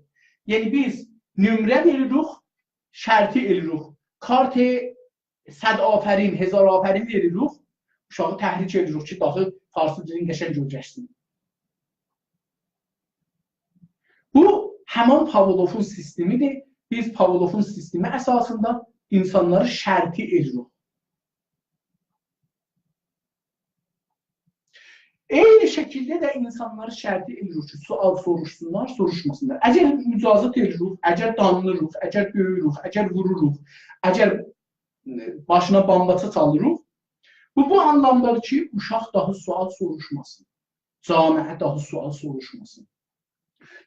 Yəni, biz nümrə veririk, şərti eləyirik. Kartı 100 afərin, 1000 afərin veririk, uşağı təhrik edirik ki, daxil farsı dilin qəşəng görəcəksin. Bu, həman Pavlovun sistemidir. Biz Pavlovun sistemi əsasında insanları şərti edirik. Eyni şəkildə də insanları şərti edirik ki, sual soruşsunlar, soruşmasınlar. Əgər mücazat edirik, əgər danırıq, əgər döyürük, əgər vururuq, əgər başına bambaça çalırıq, bu anlamdadır ki, uşaq daha sual soruşmasın. Camiə daha sual soruşmasın.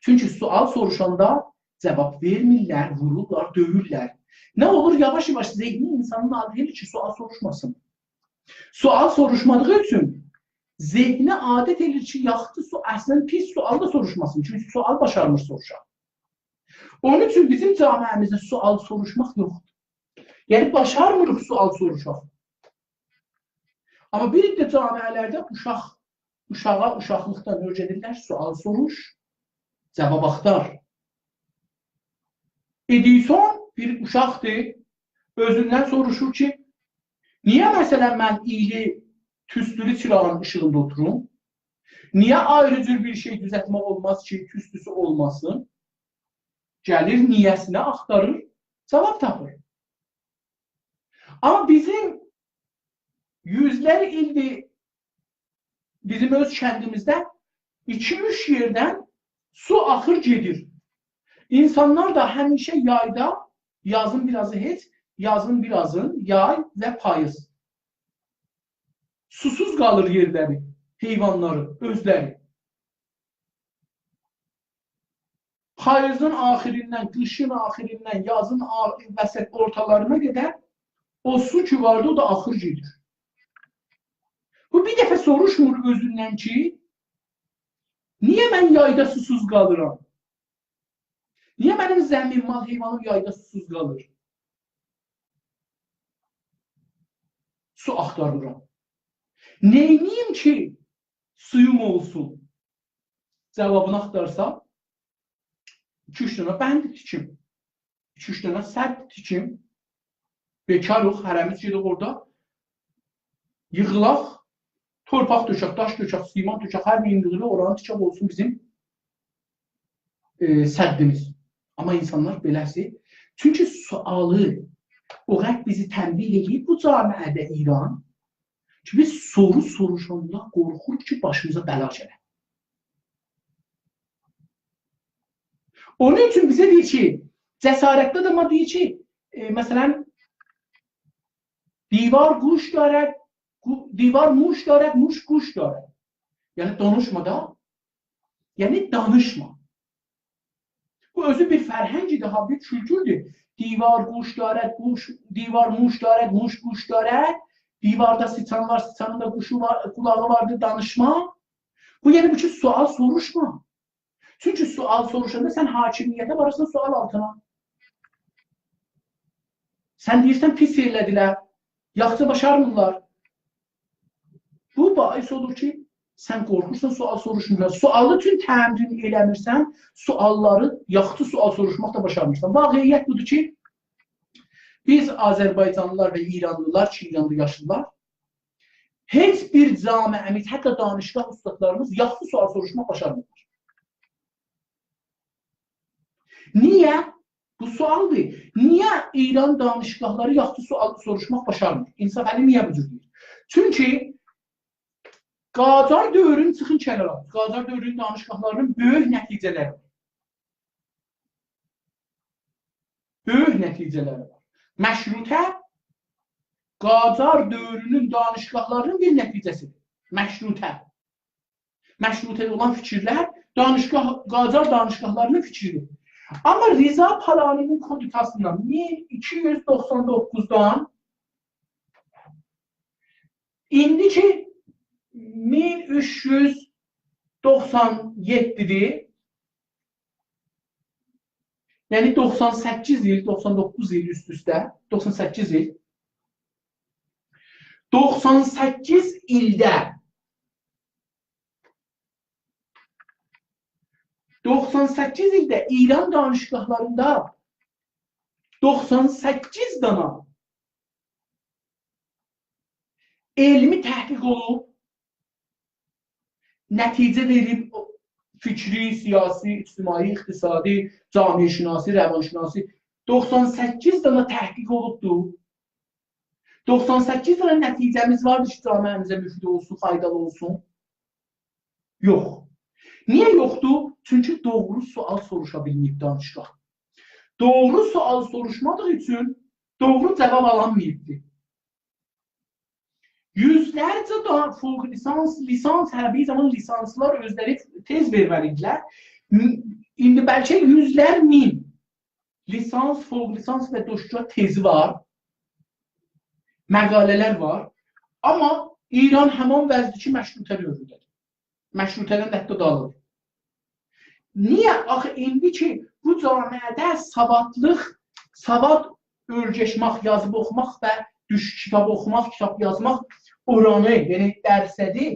Çünki sual soruşanda cavab vermirlər, vururlar, döyürlər. Nə olur? Yavaş-yavaş zehni insanın adı edir ki, sual soruşmasın. Sual soruşmadığı üçün zehni adət edir ki, yaxdı su, əslən pis sual da soruşmasın. Çünki sual başarmış soruşaq. Onun üçün bizim camiəmizdə sual soruşmaq yoxdur. Yəni, başarmırıq sual soruşaq. Amma bir də camiələrdə uşağa uşaqlıqdan öyrədirlər, sual soruş, cavab axtar. Edison bir uşaqdır, özündən soruşur ki, niyə məsələn mən iyili tüstülü çırağın ışığında oturum? Niyə ayrı cür bir şey düzəltmək olmaz ki, tüstüsü olmasın? Gəlir, niyəsini axtarır, cavab tapır. Amma bizim yüzlər ildir bizim öz kəndimizdə 2-3 yerdən su axır gedir. İnsanlar da həmişə yayda, yazın birazı heç, yazın birazın, yay və payız. Susuz qalır yerləri, heyvanları, özləri. Payızın axirindən, qışın axirindən, yazın vəsət ortalarına qədər o su ki vardı, o da axır gedir. Bu bir dəfə soruşmur özündən ki, niyə mən yayda susuz qalıram? Niyə mənim zəmin mal heyvanım yayda susuz qalır? Su axtarıram. Neyniyim ki, suyum olsun? Cavabını axtarsam, 2-3 dənə bənd tikim, 2-3 dənə sədd tikim, bekarıq, hərəmiz gedək orada, yığılaq, torpaq döşək, daş döşək, siman döşək, hər bir yığılıq, oranı tikək olsun bizim səddimiz. Amma insanlar beləsi. Çünki sualı, o qəd bizi tənbih edib bu camiədə İran, ki biz soru soruşanda qorxur ki, başımıza bəla gələr. Onun üçün bizə deyir ki, cəsarətdə də deyir ki, məsələn, divar quş dərək, divar muş dərək, muş quş dərək. Yəni, danışma da, yəni danışma. Bu özü bir fərhəngidir, bir kültürdür. Divar quş dərək, divar muş dərək, muş quş dərək, divarda sıçan var, sıçanın da quşu var, qulağı vardır, danışma. Bu, yəni bu ki, sual soruşma. Çünki sual soruşanda sən hakimiyyətə varırsan sual altına. Sən deyirsən, pis elədilər, yaxşı başarmırlar. Bu, bahis olur ki, sən qorxursan, sual soruşmursan. Sualı tüm təmrin eləmirsən, sualları, yaxşı sual soruşmaq da başarmırsan. Vaqiyyət budur ki, biz Azərbaycanlılar və İranlılar ki, İranda yaşlılar, heç bir camiəmiz, hətta danışqah ustadlarımız yaxşı sual soruşmaq başarmırlar. Niyə? Bu sualdır. Niyə İran danışqahları yaxşı sual soruşmaq başarmır? İnsaf Əli niyə bu cür deyir? Çünki Qacar dövrünün çıxın kənara, Qacar dövrünün danışqahlarının böyük nəticələri var. Böyük nəticələri var. Məşrutə Qacar dövrünün danışqahlarının bir nəticəsidir. Məşrutə. Məşrutədə olan fikirlər Qacar danışqahlarının fikridir. Amma Riza Palaninin kodutasından 1299-dan İndi ki 1397'dir. Yəni 98 il, 99 il üst-üstə, 98 il. 98 ildə 98 ildə İran danışıqlarında 98 dana elmi təhqiq olub, nəticə verib fikri, siyasi, ictimai, iqtisadi, camiyyəşünasi, rəvanşünasi 98 dana təhqiq olubdur. 98 dana nəticəmiz vardır ki, camiyyəmizə müfid olsun, faydalı olsun. Yox. Niyə yoxdur? Çünki doğru sual soruşa bilməyib danışıq. Doğru sual soruşmadığı üçün doğru cavab alanmayıbdır. Yüzlərcə fərqli lisans hərbi zaman lisanslar özləri tez verməliydilər. İndi bəlkə yüzlər min lisans, fərqli lisans və doktora tezi var. Məqalələr var. Amma İran həman vəzdir ki, məşrutə dövrüdədir. Məşrutədən hətta dalır. Niyə? Axı indi ki, bu camiədə savadlıq, savad örgəşmək, yazıb oxumaq və kitab oxumaq, kitab yazmaq oranı, yəni dərsədi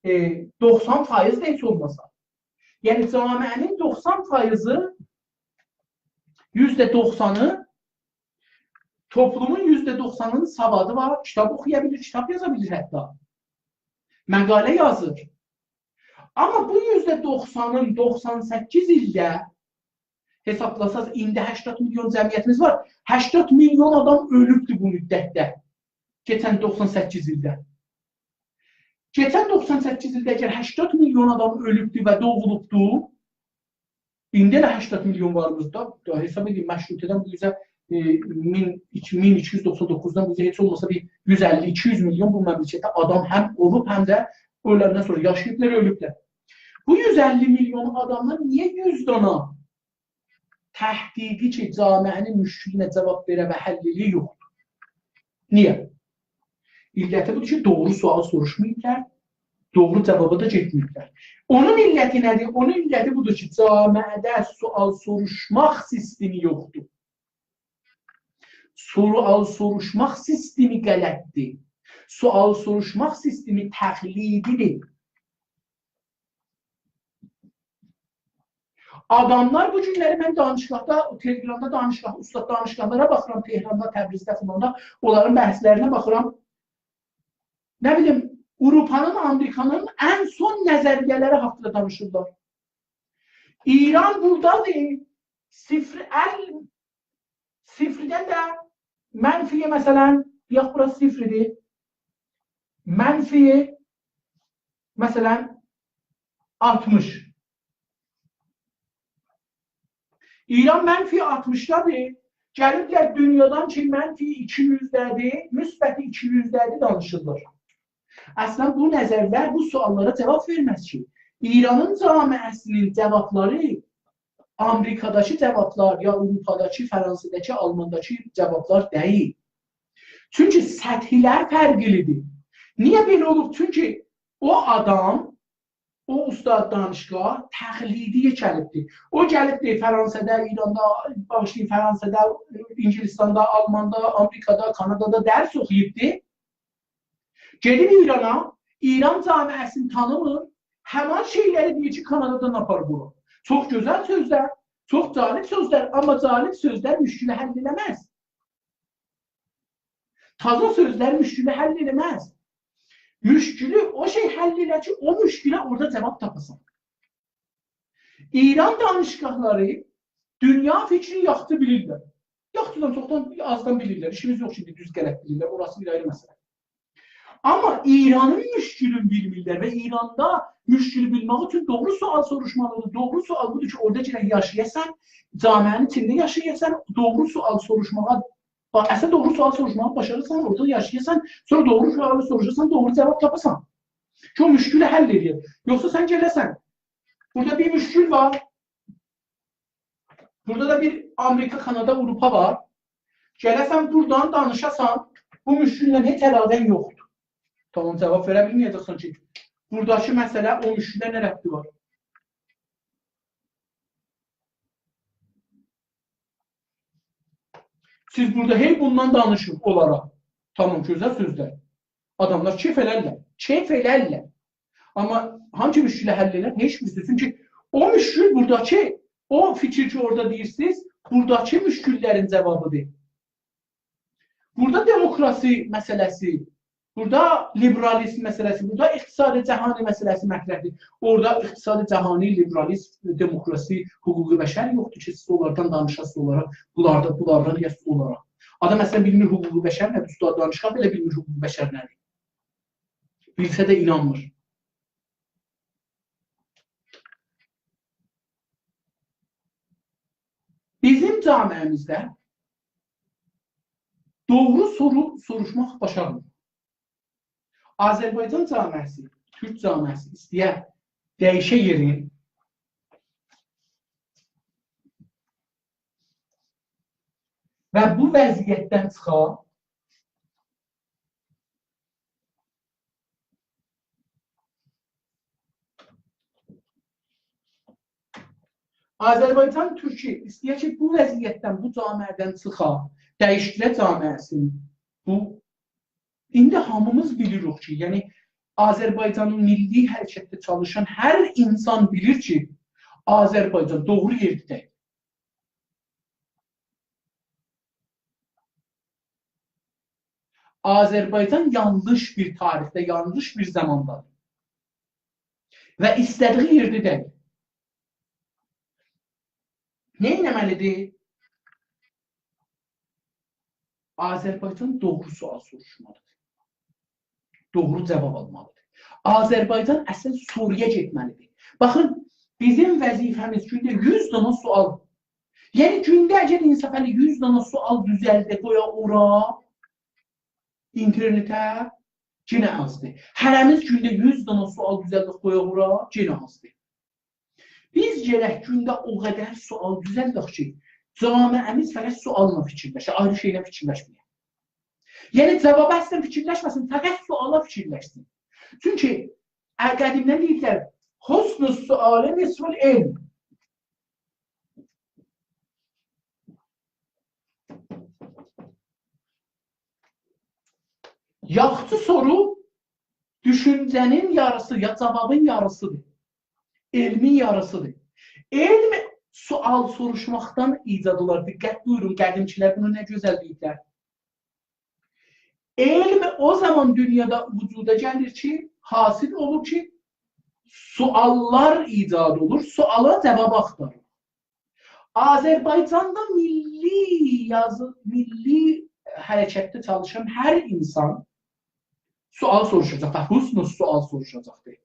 90% heç olmasa. Yəni camiənin 90%-ı, %90-ı, toplumun %90-ının savadı var, kitab oxuya bilir, kitab yaza bilir hətta. Məqalə yazır. Amma bu %90-ın 98 ildə hesablasaz, indi 80 milyon cəmiyyətimiz var. 80 milyon adam ölübdür bu müddətdə. Keçən 98 ildə. Keçən 98 ildə əgər 80 milyon adam ölübdür və doğulubdur, indi də 80 milyon varımızda, hesab edin, məşrutədən bu üzə 1299-dan bu üzə heç olmasa bir 150-200 milyon bu məmləkətdə adam həm olub, həm də öləndən sonra yaşayıblar, ölüblər. Bu 150 milyon adamdan niyə 100 dana təhqiqi ki, camiənin müşkülünə cavab verə və həlliliyi yoxdur? Niyə? İlləti budur ki, doğru sual soruşmayıblar, doğru cavaba da getməyiblər. Onun illəti nədir? Onun illəti budur ki, camiədə sual soruşmaq sistemi yoxdur. Sual soruşmaq sistemi qələtdir. Sual soruşmaq sistemi təqlididir. Adamlar bu günləri mən danışıqda, Telegramda danışıq, ustad danışıqlara baxıram, Tehranda, Təbrizdə falan, onların bəhslərinə baxıram. Nə bilim, Avropanın, Amerikanın ən son nəzəriyyələri haqqında danışırlar. İran buradadır, sifrdən də mənfiyə məsələn, yox, burası sifridir, mənfiyə məsələn 60. İran mənfi 60-dadır, gəliblər dünyadan ki, mənfi 200-dədir, müsbəti 200-dədir danışırlar. Əslən, bu nəzərlər, bu suallara cavab verməz ki, İranın camiəsinin cavabları Amerikadakı cavablar, ya Avropadakı, Fransədəki, Almandakı cavablar deyil. Çünki səthilər fərqlidir. Niyə belə olub? Çünki o adam, o ustad danışığa təqlidiyə gəlibdir. O gəlibdir Fransada, İranda, bağışlayın, Fransada, İngilistanda, Almanda, Amerikada, Kanadada dərs oxuyubdur. Gedib İrana, İran camiəsini tanımır, həman şeyləri deyir ki, Kanadadan apar bunu. Çox gözəl sözlər, çox cəlib sözlər, amma cəlib sözlər müşkülü həll eləməz. Taza sözlər müşkülü həll eləməz. Müşkülü o şey həll elə ki, o müşkülə orada cavab tapasın. İran danışıqları dünya fikrini yaxşı bilirlər. Yaxşıdan çoxdan azdan bilirlər. İşimiz yox şimdi düz qələt bilirlər. Orası bir ayrı məsələ. Amma İranın müşkülünü bilmirlər və İranda müşkülü bilmək üçün doğru sual soruşmalıdır. Doğru sual budur ki, orada yaşayasan, camiənin içində yaşayasan, doğru sual soruşmağa əslində doğru sual soruşmağı başarırsan, orada yaşayasan, sonra doğru sualı soruşursan, doğru cavab tapasan. Ki o müşkülü həll edir. Yoxsa sən gələsən, burada bir müşkül var, burada da bir Amerika, Kanada, Avropa var. Gələsən buradan danışasan, bu müşküllə heç əlaqən yoxdur. Tamam, cavab verə bilməyəcəksən ki, buradakı məsələ o müşkilə nə rəbti var? Siz burada hey bundan danışın olaraq. Tamam, gözəl sözlər. Adamlar keyf elərlər. Keyf elərlər. Amma hangi müşkilə həll elər? Heç birisi. Çünki o müşkül buradakı, o fikir ki orada deyirsiniz, buradakı müşküllərin cavabıdır. Burada demokrasi məsələsi, burada liberalizm məsələsi, burada iqtisadi cəhani məsələsi mətrəhdir. Orada iqtisadi cəhani, liberalizm, demokrasi, hüquqi bəşər yoxdur ki, siz onlardan danışasınız olaraq, bunlardan yasız olaraq. Adam məsələn bilmir hüquqi bəşər nədir, üstad danışqa belə bilmir hüquqi bəşər nədir. Bilsə də inanmır. Bizim camiəmizdə doğru soru soruşmaq başarılır. Azərbaycan camiəsi, Türk camiəsi istəyər dəyişə yerini və bu vəziyyətdən çıxa Azərbaycan Türkiyə istəyir ki, bu vəziyyətdən, bu camiədən çıxa, dəyişdirə camiəsini. Bu, indi hamımız bilirik ki, yəni Azərbaycanın milli hərəkətdə çalışan hər insan bilir ki, Azərbaycan doğru yerdə. Azərbaycan yanlış bir tarixdə, yanlış bir zamandadır. Və istədiyi yerdə deyil. Nə etməlidir? Azərbaycan doğru sual soruşmalıdır. Doğru cavab almalıdır. Azərbaycan əsl Suriyə getməlidir. Baxın, bizim vəzifəmiz gündə 100 dana sual. Yəni gündə əgər insan 100 dana sual düzəldə qoya ora, internetə, yenə azdır. Hərəmiz gündə 100 dana sual düzəldə qoya ora, yenə azdır. Biz gərək gündə o qədər sual düzəldək ki, camiəmiz fəqət sualla fikirləşir, ayrı şeylə fikirləşməyək. Yəni, cavab əslən fikirləşməsin, fəqət suala fikirləşsin. Çünki qədimdən deyirlər, husn-u sualə nisful elm. Yaxşı soru düşüncənin yarısı, ya cavabın yarısıdır. Elmin yarısıdır. Elm sual soruşmaqdan icad olar. Diqqət buyurun, qədimçilər bunu nə gözəl deyirlər. Elm o zaman dünyada vücuda gəlir ki, hasil olur ki, suallar icad olur, suala cavab axtarır. Azərbaycanda milli hərəkətdə çalışan hər insan sual soruşacaq, husn-u sual soruşacaqdır.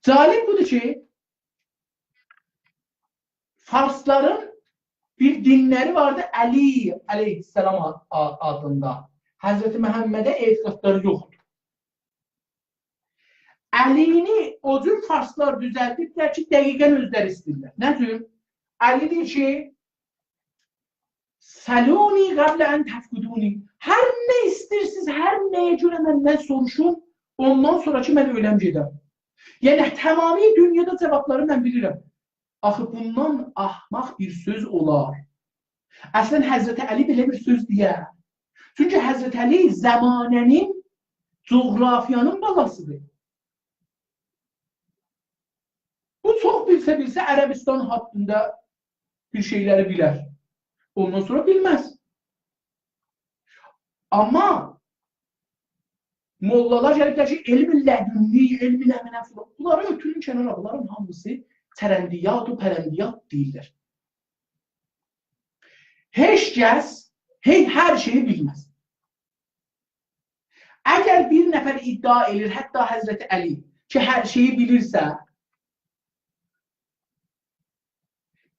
Zalim budur ki, Farsların bir dinləri vardı, Əli aleyhisselam adında. Həzrəti Məhəmmədə etiqadları yoxdur. Əlini o cür Farslar düzəldiblər ki, dəqiqən özləri istəyirlər. Nə cür? Əli deyir ki, Səluni qəblə ən təfquduni. Hər nə istəyirsiniz, hər nəyə görə məndən soruşun, ondan sonra ki, mən öləm gedəm. Yəni, tamami dünyada cavabları mən bilirəm. Axı, bundan ahmaq bir söz olar. Əslən, Həzrəti Əli belə bir söz deyər. Çünki Həzrəti Əli zəmanənin, coğrafiyanın balasıdır. Bu, çox bilsə Ərəbistan haqqında bir şeyləri bilər. Ondan sonra bilməz. Amma mollalar gəliblər ki, elm-i lədünni, elm-i ləminə filan. Bunları ötürün kənara, bunların hamısı tərəndiyat və pərəndiyat deyirlər. Heç kəs hər şeyi bilməz. Əgər bir nəfər iddia edir, hətta Həzrəti Əli ki, hər şeyi bilirsə,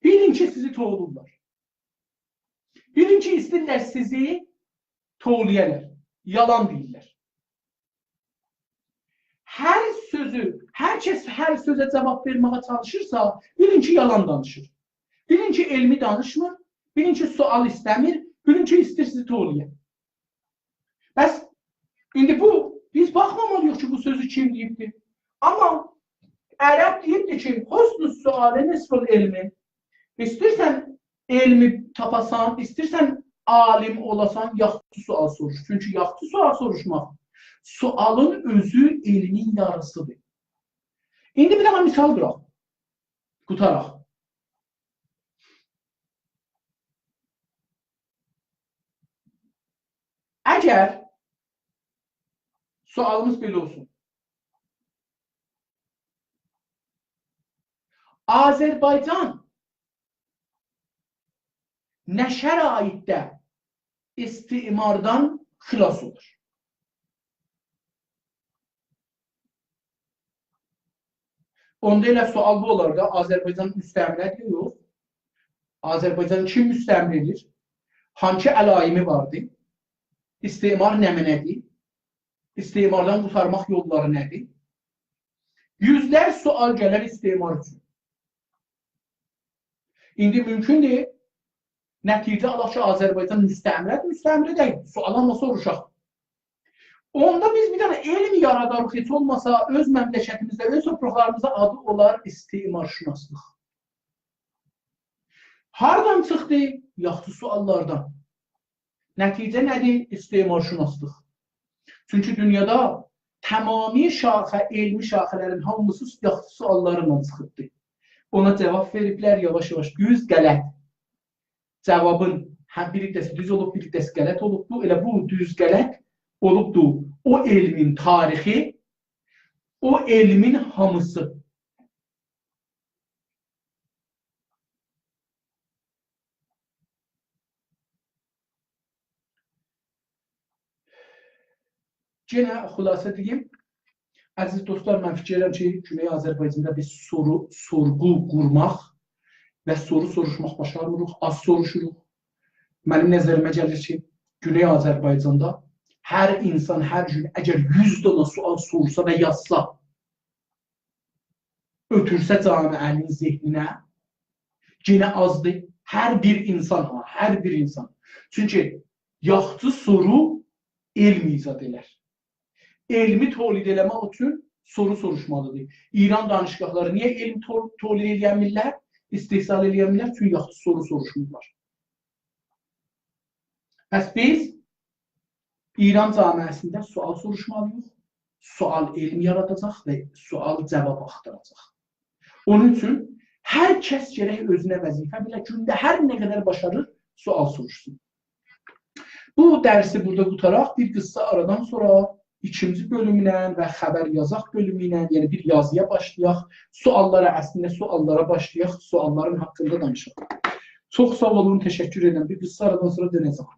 bilin ki, sizi toğulurlar. Bilin ki, istəyirlər sizi toğulayarlar, yalan deyirlər. Hər kəs hər sözə cavab verməyə çalışırsa, bilin ki, yalan danışır. Bilin ki, elmi danışmır, bilin ki, sual istəmir, Bilin ki, istəyirsiniz toliyə. Bəs, indi bu, biz baxmamalıyıq ki, bu sözü kim deyibdir. Amma ərəb deyibdir ki, husnus sualə nisful elmi. İstəyirsən elmi tapasan, istəyirsən alim olasan, yaxşı sual soruş. Çünki yaxşı sual soruşmaq, sualın özü elmin yarısıdır. İndi bir dənə misal qıraq, qutaraq. Əgər sualımız belə olsun. Azərbaycan nə şəraitdə istimardan xilas olur? Onda elə sual bu olar da, Azərbaycan müstəmlədir, yox. Azərbaycan kim müstəmlədir? Hangi əlaimi vardır? İstimar nədir? İstimardan qurtarmaq yolları nədir? Yüzlər sual gələr istimar üçün. İndi mümkündür, nəticə alaq ki, Azərbaycan müstəmlə deyil, sualanla soruşaq. Onda biz bir dənə elm yaradarıq, heç olmasa öz məmləkətimizdə, öz torpaqlarımızda adı olar istimarşünaslıq. Hardan çıxdı? Yaxşı suallardan. Nəticə nədir? İstimarşünaslıq. Çünki dünyada tamami şaxə, elmi şaxələrin hamısı yaxşı suallarla çıxıbdır. Ona cavab veriblər, yavaş-yavaş düz, qələt. Cavabın bir hissəsi düz olub, bir hissəsi qələt olubdur. Elə bu düz, qələt olubdur. O elmin tarixi, o elmin hamısı. Yenə xülasə deyim. Əziz dostlar, mən fikirləyirəm ki, Güney Azərbaycanda biz sorğu qurmaq və soru soruşmaq başarmırıq, az soruşuruq. Mənim nəzərimə gəlir ki, Güney Azərbaycanda hər insan hər gün əgər 100 dana sual sorsa və yazsa, ötürsə camiənin zehninə, yenə azdır. Hər bir insan. Çünki yaxşı soru elm icad elər. Elmi tolid eləmək üçün soru soruşmalıdır. İran danışıqları niyə elm tolid eləyəmirlər, istehsal eləyəmirlər? Çünki yaxşı soru soruşmurlar. Bəs biz İran camiəsində sual soruşmalıyıq, sual elm yaradacaq və sual cavab axtaracaq. Onun üçün hər kəs gərək özünə vəzifə bilə, gündə hər nə qədər başarır, sual soruşsun. Bu dərsi burada qutaraq bir qısa aradan sonra ikinci bölümlə və xəbər yazaq bölümü ilə, yəni bir yazıya başlayaq, suallara başlayaq, sualların haqqında danışaq. Çox sağ olun, təşəkkür edirəm. Bir qısa aradan sonra dönəcəm.